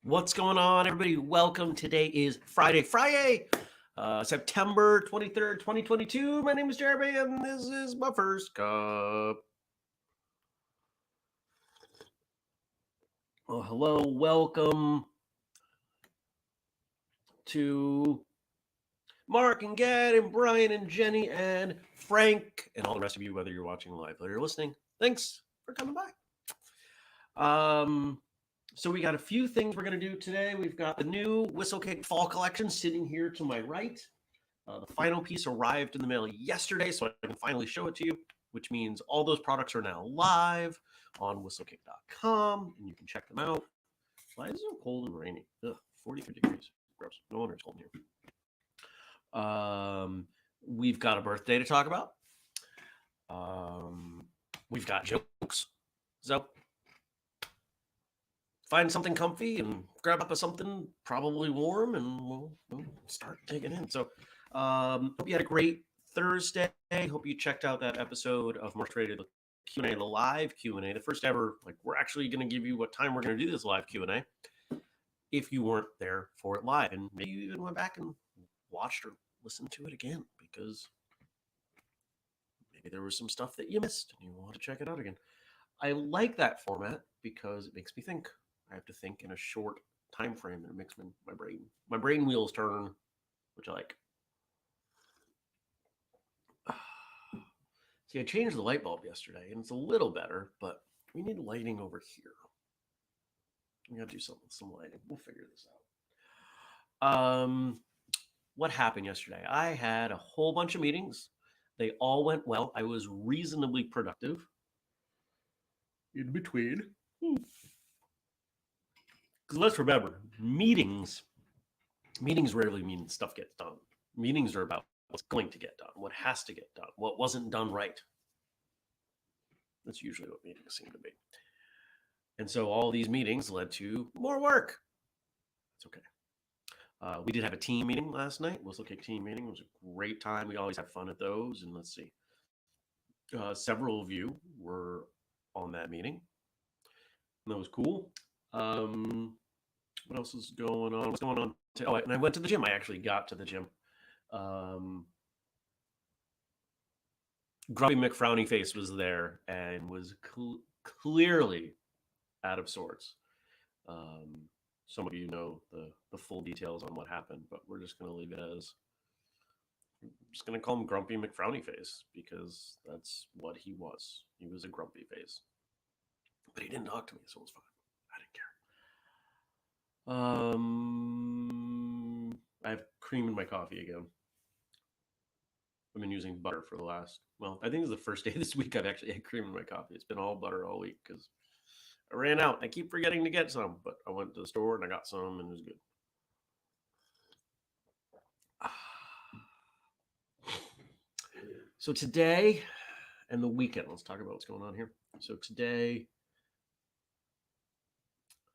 What's going on, everybody? Welcome. Today is Friday, FRI-YAY, September 23rd, 2022. My name is Jeremy, and this is my first cup. Oh, hello. Welcome to Mark and Gad and Brian and Jenny and Frank and all the rest of you, whether you're watching live or you're listening. Thanks for coming by. So we got a few things we're going to do today. We've got the new whistlekick fall collection sitting here to my right. The final piece arrived in the mail yesterday, so I can finally show it to you, which means all those products are now live on whistlekick.com, and you can check them out. Why is it so cold and rainy? 43 degrees. Gross. No wonder it's cold here. We've got a birthday to talk about. We've got jokes. So find something comfy and grab up something probably warm, and we'll start digging in. So hope you had a great Thursday. Hope you checked out that episode of March Rated Q&A, the live Q&A, the first ever. Like, we're actually going to give you what time we're going to do this live Q&A if you weren't there for it live. And maybe you even went back and watched or listened to it again, because maybe there was some stuff that you missed and you want to check it out again. I like that format because it makes me think. I have to think in a short time frame, and it makes my brain wheels turn, which I like. See, I changed the light bulb yesterday, and it's a little better, but we need lighting over here. We got to do something with some lighting. We'll figure this out. What happened yesterday? I had a whole bunch of meetings. They all went well. I was reasonably productive in between. Because let's remember, meetings rarely mean stuff gets done. Meetings are about what's going to get done, what has to get done, what wasn't done right. That's usually what meetings seem to be. And so all these meetings led to more work. It's okay. We did have a team meeting last night. Whistlekick team meeting. It was a great time. We always have fun at those. And let's see. Several of you were on that meeting. And that was cool. What else is going on? What's going on? Oh, and I went to the gym. I actually got to the gym. Grumpy McFrowny Face was there and was clearly out of sorts. Some of you know the full details on what happened, but we're just going to leave it as, I'm just going to call him Grumpy McFrowny Face, because that's what he was. He was a grumpy face. But he didn't talk to me, so it was fine. I didn't care. I have cream in my coffee again. I've been using butter for the last, I think it's the first day this week I've actually had cream in my coffee. It's been all butter all week because I ran out. I keep forgetting to get some, but I went to the store and I got some, and it was good. So today and the weekend, let's talk about what's going on here. So today,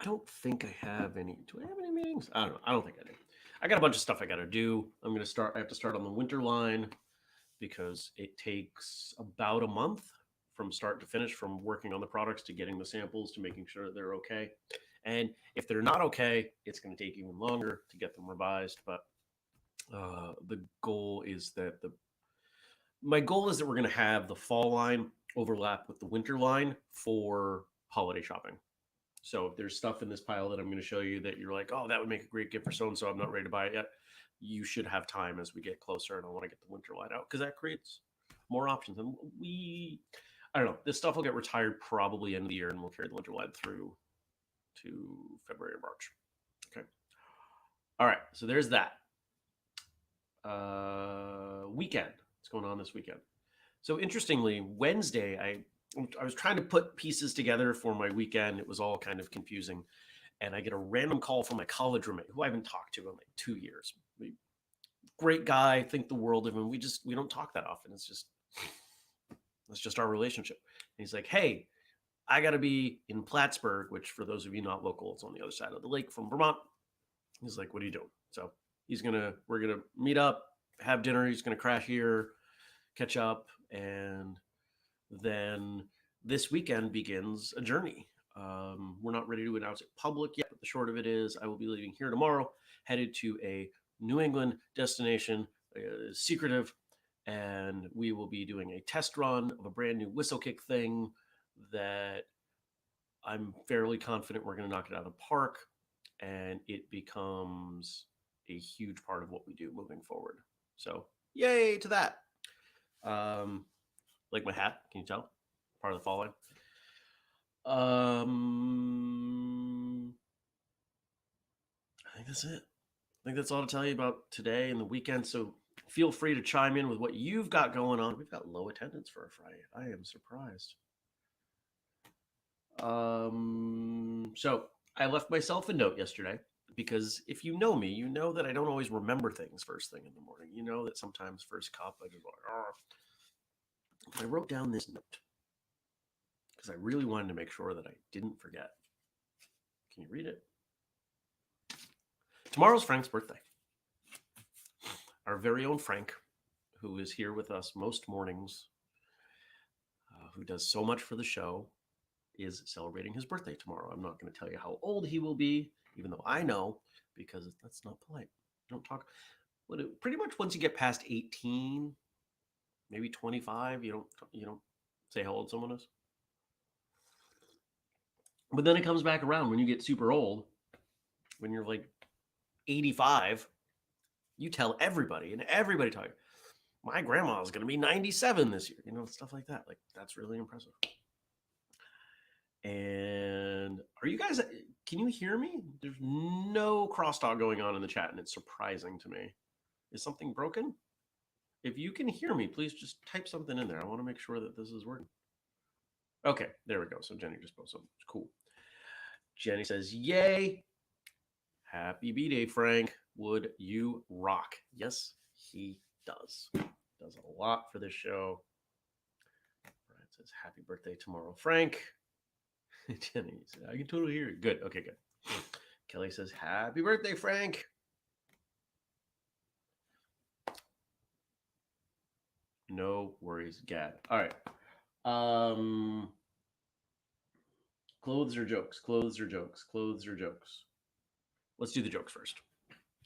I don't think I have any. Do I have any meetings? I don't know. I don't think I do. I got a bunch of stuff I got to do. I have to start on the winter line, because it takes about a month from start to finish, from working on the products to getting the samples to making sure they're okay. And if they're not okay, it's going to take even longer to get them revised. But the goal is that my goal is that we're going to have the fall line overlap with the winter line for holiday shopping. So if there's stuff in this pile that I'm going to show you that you're like, oh, that would make a great gift for so-and-so, I'm not ready to buy it yet, you should have time as we get closer, and I want to get the winter line out, because that creates more options. And I don't know, this stuff will get retired probably end of the year, and we'll carry the winter line through to February or March. Okay. All right. So there's that. Weekend. What's going on this weekend? So interestingly, Wednesday, I was trying to put pieces together for my weekend. It was all kind of confusing. And I get a random call from my college roommate who I haven't talked to in like 2 years. Great guy, think the world of him. We don't talk that often. That's just our relationship. And he's like, hey, I got to be in Plattsburgh, which for those of you not local, it's on the other side of the lake from Vermont. He's like, what are you doing? So we're gonna meet up, have dinner. He's gonna crash here, catch up, and then this weekend begins a journey. We're not ready to announce it public yet, but the short of it is I will be leaving here tomorrow, headed to a New England destination, secretive, and we will be doing a test run of a brand new whistlekick thing that I'm fairly confident we're going to knock it out of the park, and it becomes a huge part of what we do moving forward. So, yay to that. Like my hat, can you tell? Part of the fall line. I think that's it. I think that's all to tell you about today and the weekend. So feel free to chime in with what you've got going on. We've got low attendance for a Friday. I am surprised. So I left myself a note yesterday because if you know me, you know that I don't always remember things first thing in the morning. You know that sometimes first cup, I just like, oh. I wrote down this note because I really wanted to make sure that I didn't forget. Can you read it? Tomorrow's Frank's birthday. Our very own Frank, who is here with us most mornings, who does so much for the show, is celebrating his birthday tomorrow. I'm not going to tell you how old he will be, even though I know, because that's not polite. Don't talk. Pretty much once you get past 18, maybe 25, you don't say how old someone is. But then it comes back around when you get super old, when you're like 85, you tell everybody, and everybody tells you, my grandma is going to be 97 this year, stuff like that. Like, that's really impressive. And are you guys, can you hear me? There's no crosstalk going on in the chat, and it's surprising to me. Is something broken? If you can hear me, please just type something in there. I want to make sure that this is working. Okay, there we go. So Jenny just posted something. Cool. Jenny says, yay. Happy B-Day, Frank. Would you rock? Yes, he does. Does a lot for this show. Brian says, happy birthday tomorrow, Frank. Jenny says, I can totally hear it. Good. Okay, good. Kelly says, happy birthday, Frank. No worries, Gad. All right. Clothes or jokes? Clothes or jokes? Clothes or jokes? Let's do the jokes first.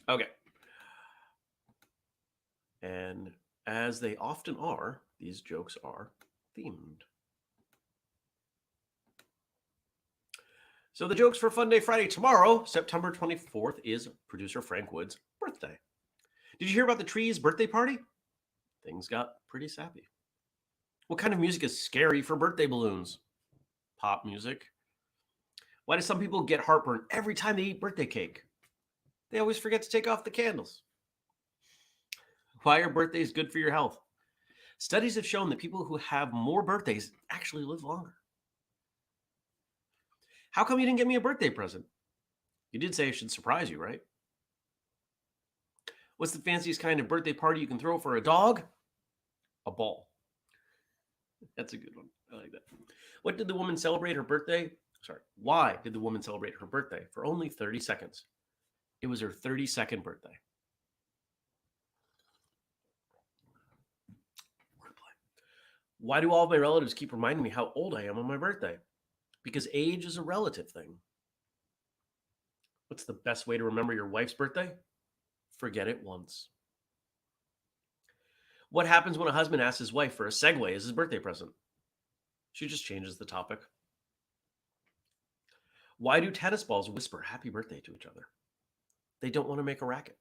Okay. And as they often are, these jokes are themed. So the jokes for Fun Day Friday tomorrow, September 24th, is producer Frank Wood's birthday. Did you hear about the tree's birthday party? Things got pretty sappy. What kind of music is scary for birthday balloons? Pop music. Why do some people get heartburn every time they eat birthday cake? They always forget to take off the candles. Why are birthdays good for your health? Studies have shown that people who have more birthdays actually live longer. How come you didn't get me a birthday present? You did say I should surprise you, right? What's the fanciest kind of birthday party you can throw for a dog? A ball. That's a good one. I like that. What did the woman celebrate her birthday? Why did the woman celebrate her birthday for only 30 seconds? It was her 32nd birthday. Why do all of my relatives keep reminding me how old I am on my birthday? Because age is a relative thing. What's the best way to remember your wife's birthday? Forget it once. What happens when a husband asks his wife for a Segway as his birthday present? She just changes the topic. Why do tennis balls whisper happy birthday to each other? They don't want to make a racket.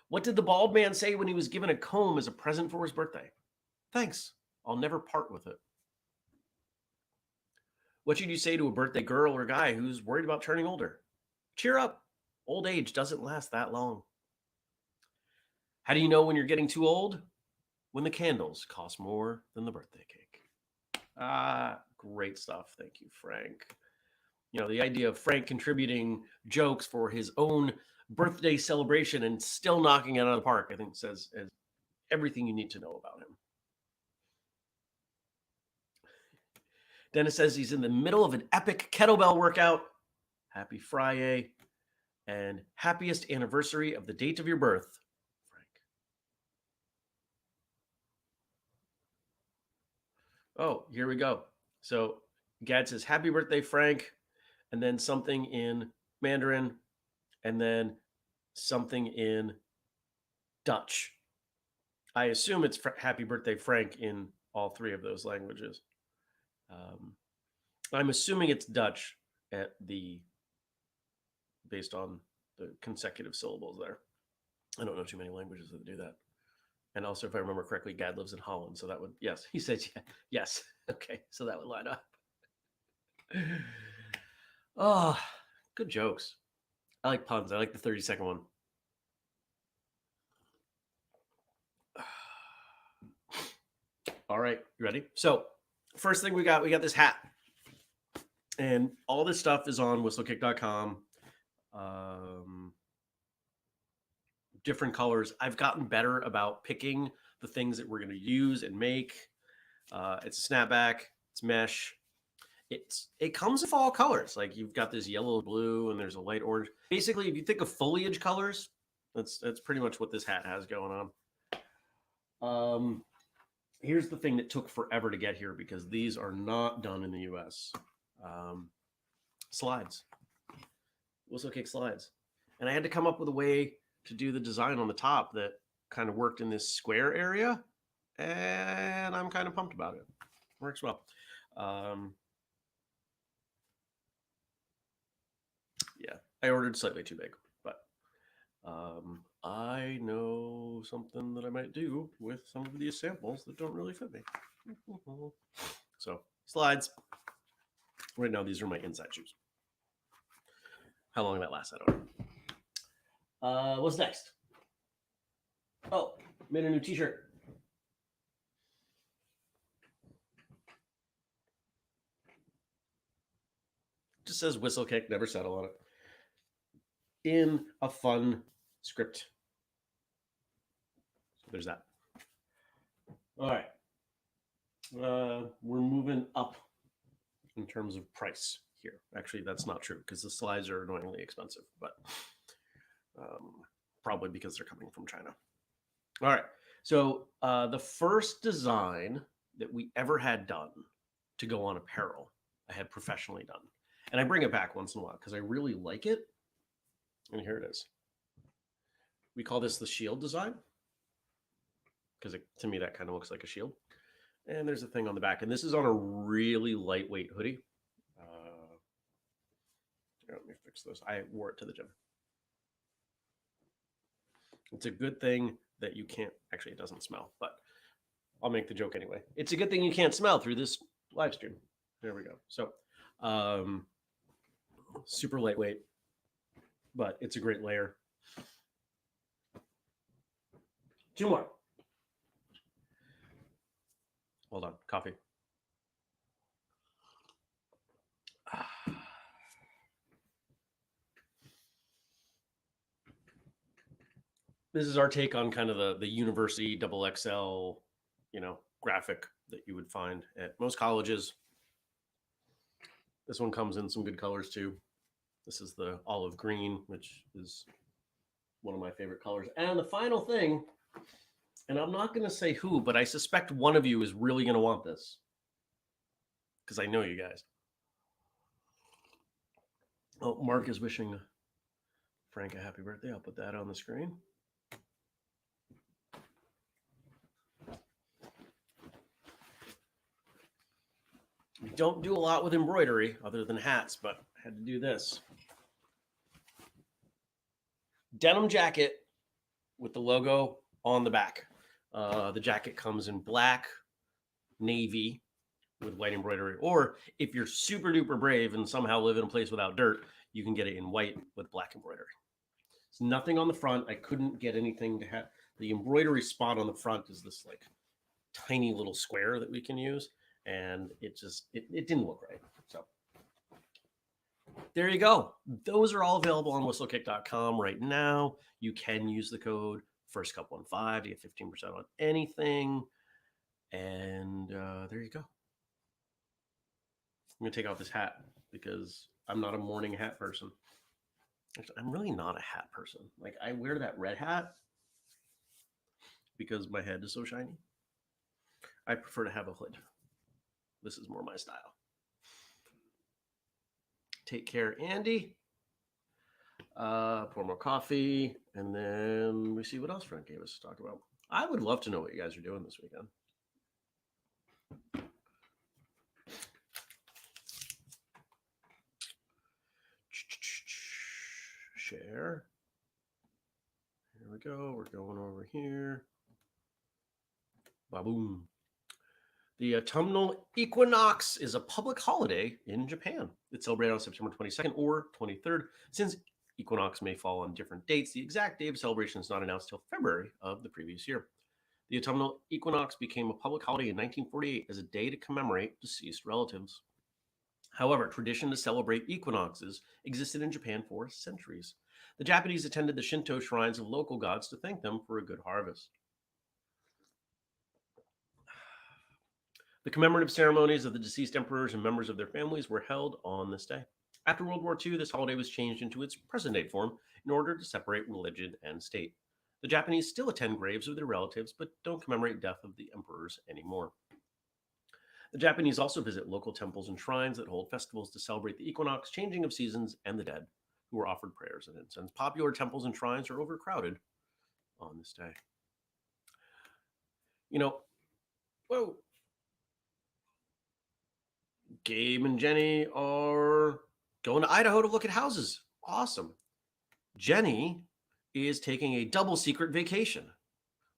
What did the bald man say when he was given a comb as a present for his birthday? Thanks. I'll never part with it. What should you say to a birthday girl or guy who's worried about turning older? Cheer up. Old age doesn't last that long. How do you know when you're getting too old? when the candles cost more than the birthday cake. Ah, great stuff. Thank you, Frank. You know, the idea of Frank contributing jokes for his own birthday celebration and still knocking it out of the park, I think says everything you need to know about him. Dennis says he's in the middle of an epic kettlebell workout. Happy FRI-YAY and happiest anniversary of the date of your birth, Frank. Oh, here we go. So Gad says, happy birthday, Frank. And then something in Mandarin, and then something in Dutch. I assume it's happy birthday, Frank, in all three of those languages. I'm assuming it's Dutch based on the consecutive syllables there. I don't know too many languages that do that. And also, if I remember correctly, Gad lives in Holland, so that would, yes, he says yes. Okay, so that would line up. Oh, good jokes. I like puns. I like the 30-second one. All right, you ready? So first thing we got this hat. And all this stuff is on whistlekick.com. Different colors. I've gotten better about picking the things that we're going to use and make. It's a snapback. It's mesh. It comes in all colors. Like you've got this yellow, blue, and there's a light orange. Basically, if you think of foliage colors, that's pretty much what this hat has going on. Here's the thing that took forever to get here because these are not done in the US. Slides. Whistlekick slides. And I had to come up with a way to do the design on the top that kind of worked in this square area. And I'm kind of pumped about it. Works well. Yeah, I ordered slightly too big, but I know something that I might do with some of these samples that don't really fit me. So slides. Right now, these are my inside shoes. How long that lasts, I don't know. What's next? Oh, made a new t-shirt. Just says whistlekick, never settle on it. In a fun script. So there's that. All right. We're moving up in terms of price here. Actually, that's not true because the slides are annoyingly expensive, but probably because they're coming from China. All right. So the first design that we ever had done to go on apparel, I had professionally done. And I bring it back once in a while because I really like it. And here it is. We call this the shield design because to me, that kind of looks like a shield. And there's a thing on the back. And this is on a really lightweight hoodie. Let me fix this. I wore it to the gym. It's a good thing that you can't, actually it doesn't smell, but I'll make the joke anyway. It's a good thing you can't smell through this live stream. There we go. So super lightweight, but it's a great layer. Two more. Hold on, coffee. This is our take on kind of the university XXL, graphic that you would find at most colleges. This one comes in some good colors too. This is the olive green, which is one of my favorite colors. And the final thing, and I'm not going to say who, but I suspect one of you is really going to want this because I know you guys. Oh, Mark is wishing Frank a happy birthday. I'll put that on the screen. We don't do a lot with embroidery other than hats, but I had to do this. Denim jacket with the logo on the back. The jacket comes in black, navy with white embroidery. Or if you're super duper brave and somehow live in a place without dirt, you can get it in white with black embroidery. There's nothing on the front. I couldn't get anything to have. The embroidery spot on the front is this like tiny little square that we can use, and it didn't look right. So there you go. Those are all available on whistlekick.com right now. You can use the code FirstCup15 to get 15% on anything. And there you go. I'm going to take off this hat because I'm not a morning hat person. Actually, I'm really not a hat person. Like, I wear that red hat because my head is so shiny. I prefer to have a hood. This is more my style. Take care, Andy. Pour more coffee, and then we see what else Frank gave us to talk about. I would love to know what you guys are doing this weekend. Share. Here we go. We're going over here. Ba-boom. The Autumnal Equinox is a public holiday in Japan. It's celebrated on September 22nd or 23rd. Since equinox may fall on different dates, the exact day of celebration is not announced until February of the previous year. The autumnal equinox became a public holiday in 1948 as a day to commemorate deceased relatives. However, tradition to celebrate equinoxes existed in Japan for centuries. The Japanese attended the Shinto shrines of local gods to thank them for a good harvest. The commemorative ceremonies of the deceased emperors and members of their families were held on this day. After World War II, this holiday was changed into its present-day form in order to separate religion and state. The Japanese still attend graves of their relatives, but don't commemorate death of the emperors anymore. The Japanese also visit local temples and shrines that hold festivals to celebrate the equinox, changing of seasons, and the dead, who are offered prayers and incense. Popular temples and shrines are overcrowded on this day. Whoa. Gabe and Jenny are going to Idaho to look at houses. Awesome. Jenny is taking a double secret vacation.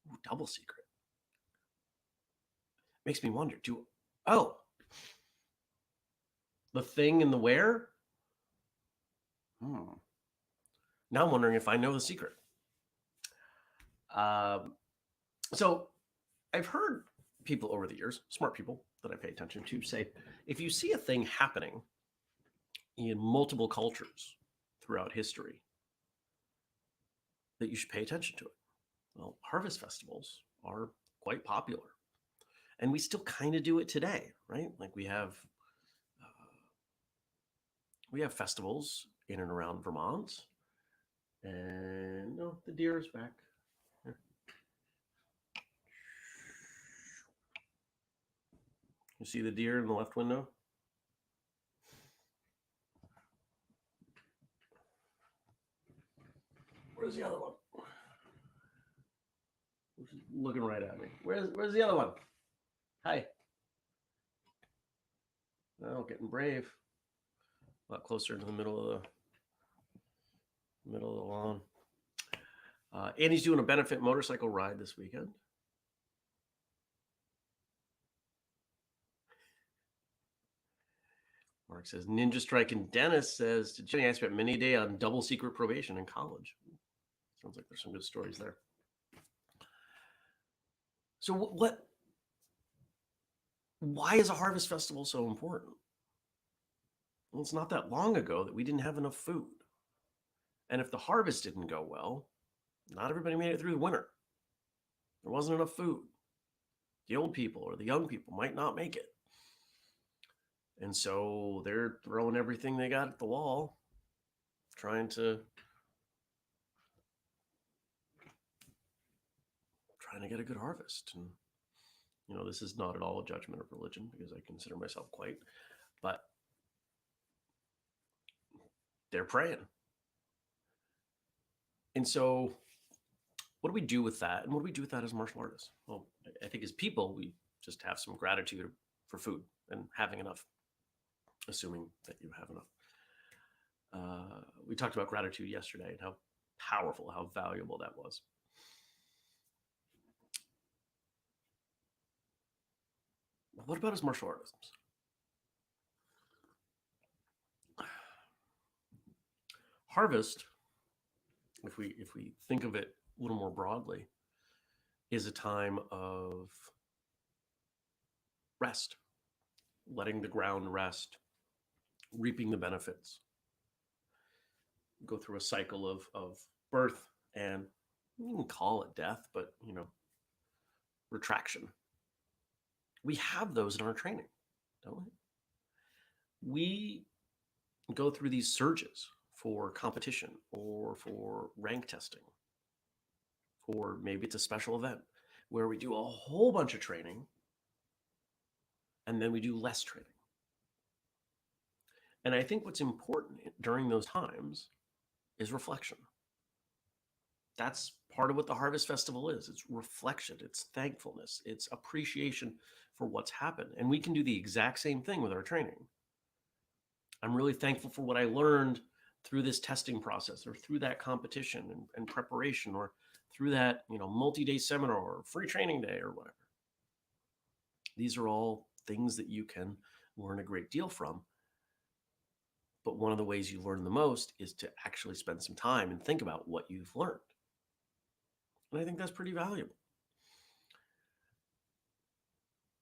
Ooh, double secret. Makes me wonder, the thing and the where? Now I'm wondering if I know the secret. So I've heard people over the years, smart people that I pay attention to, say, if you see a thing happening in multiple cultures throughout history, that you should pay attention to it. Well, harvest festivals are quite popular. And we still kind of do it today, right? Like we have festivals in and around Vermont. And no, the deer is back. Here. You see the deer in the left window? Where's the other one? She's looking right at me. Where's the other one? Hi. Oh, getting brave. A lot closer to the middle of the lawn. Andy's doing a benefit motorcycle ride this weekend. Mark says, Ninja Strike, and Dennis says, to Jenny, I spent many a day on double secret probation in college. Sounds like there's some good stories there. So why is a harvest festival so important? Well, it's not that long ago that we didn't have enough food. And if the harvest didn't go well, not everybody made it through the winter. There wasn't enough food. The old people or the young people might not make it. And so they're throwing everything they got at the wall, trying to get a good harvest. And, this is not at all a judgment of religion because I consider myself quite, but they're praying. And so what do we do with that? And what do we do with that as martial artists? Well, I think as people, we just have some gratitude for food and having enough, assuming that you have enough. We talked about gratitude yesterday and how powerful, how valuable that was. What about as martial artists? Harvest, if we think of it a little more broadly, is a time of rest, letting the ground rest, reaping the benefits, go through a cycle of birth and you can call it death, but retraction. We have those in our training, don't we? We go through these surges for competition or for rank testing, or maybe it's a special event where we do a whole bunch of training and then we do less training. And I think what's important during those times is reflection. That's part of what the Harvest Festival is. It's reflection, it's thankfulness, it's appreciation for what's happened. And we can do the exact same thing with our training. I'm really thankful for what I learned through this testing process or through that competition and preparation or through that multi-day seminar or free training day or whatever. These are all things that you can learn a great deal from. But one of the ways you learn the most is to actually spend some time and think about what you've learned. And I think that's pretty valuable.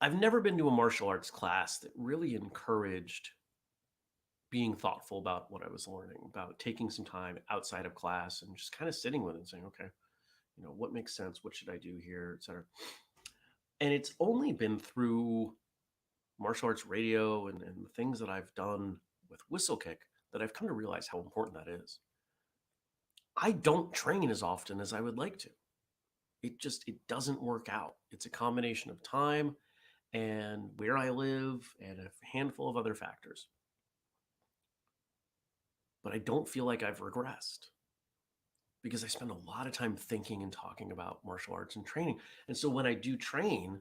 I've never been to a martial arts class that really encouraged being thoughtful about what I was learning, about taking some time outside of class and just kind of sitting with it and saying, okay, what makes sense? What should I do here, et cetera. And it's only been through martial arts radio and the things that I've done with whistlekick that I've come to realize how important that is. I don't train as often as I would like to. It doesn't work out. It's a combination of time and where I live and a handful of other factors. But I don't feel like I've regressed because I spend a lot of time thinking and talking about martial arts and training. And so when I do train,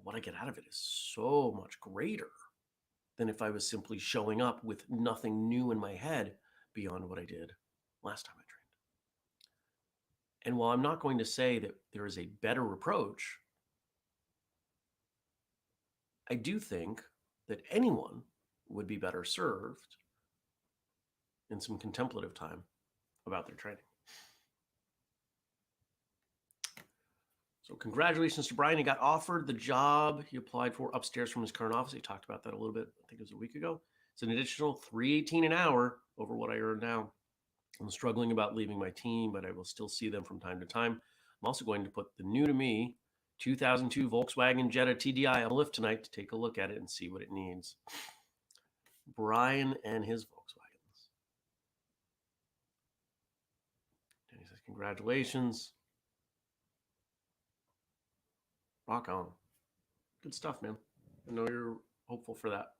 what I get out of it is so much greater than if I was simply showing up with nothing new in my head beyond what I did last time I trained. And while I'm not going to say that there is a better approach, I do think that anyone would be better served in some contemplative time about their training. So congratulations to Brian. He got offered the job he applied for upstairs from his current office. He talked about that a little bit. I think it was a week ago. It's an additional $318 an hour over what I earn now. I'm struggling about leaving my team, but I will still see them from time to time. I'm also going to put the new to me 2002 Volkswagen Jetta TDI on a lift tonight to take a look at it and see what it needs. Brian and his Volkswagens. And he says, congratulations. Rock on. Good stuff, man. I know you're hopeful for that.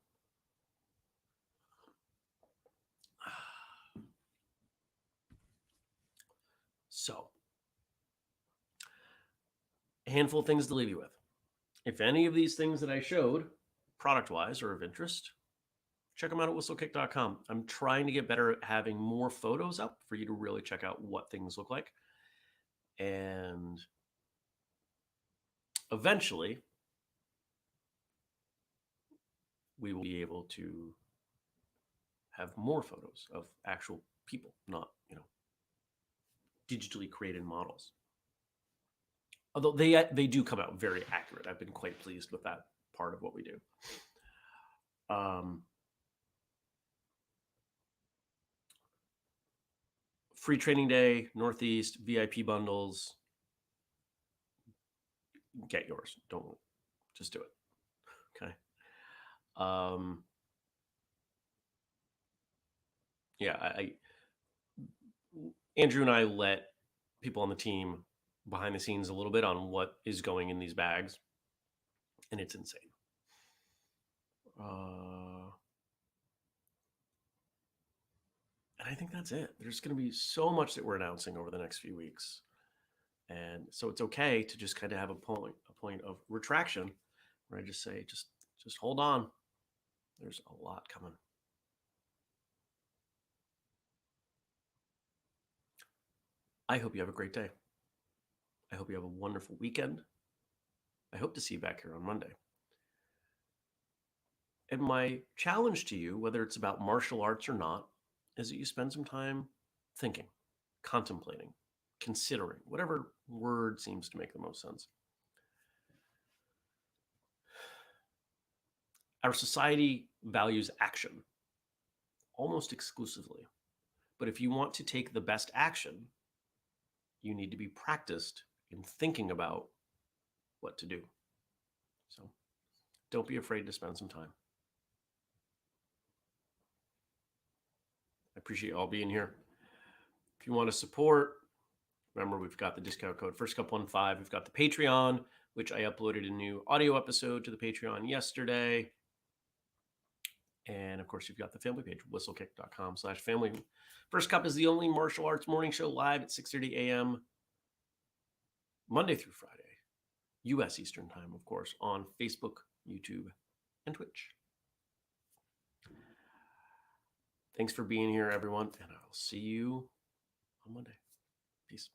So, a handful of things to leave you with. If any of these things that I showed, product-wise, are of interest, check them out at whistlekick.com. I'm trying to get better at having more photos up for you to really check out what things look like. And eventually, we will be able to have more photos of actual people, not, digitally created models. Although they do come out very accurate. I've been quite pleased with that part of what we do. Free training day, Northeast, VIP bundles. Get yours. Don't just do it. Okay. Andrew and I let people on the team behind the scenes a little bit on what is going in these bags, and it's insane. And I think that's it. There's going to be so much that we're announcing over the next few weeks. And so it's okay to just kind of have a point of retraction where I just say, just hold on. There's a lot coming. I hope you have a great day. I hope you have a wonderful weekend. I hope to see you back here on Monday. And my challenge to you, whether it's about martial arts or not, is that you spend some time thinking, contemplating, considering, whatever word seems to make the most sense. Our society values action almost exclusively. But if you want to take the best action, you need to be practiced in thinking about what to do. So don't be afraid to spend some time. I appreciate you all being here. If you want to support, remember we've got the discount code FirstCup15. We've got the Patreon, which I uploaded a new audio episode to the Patreon yesterday. And of course, you've got the family page, whistlekick.com/family. First Cup is the only martial arts morning show live at 6:30 a.m. Monday through Friday, U.S. Eastern Time, of course, on Facebook, YouTube, and Twitch. Thanks for being here, everyone, and I'll see you on Monday. Peace.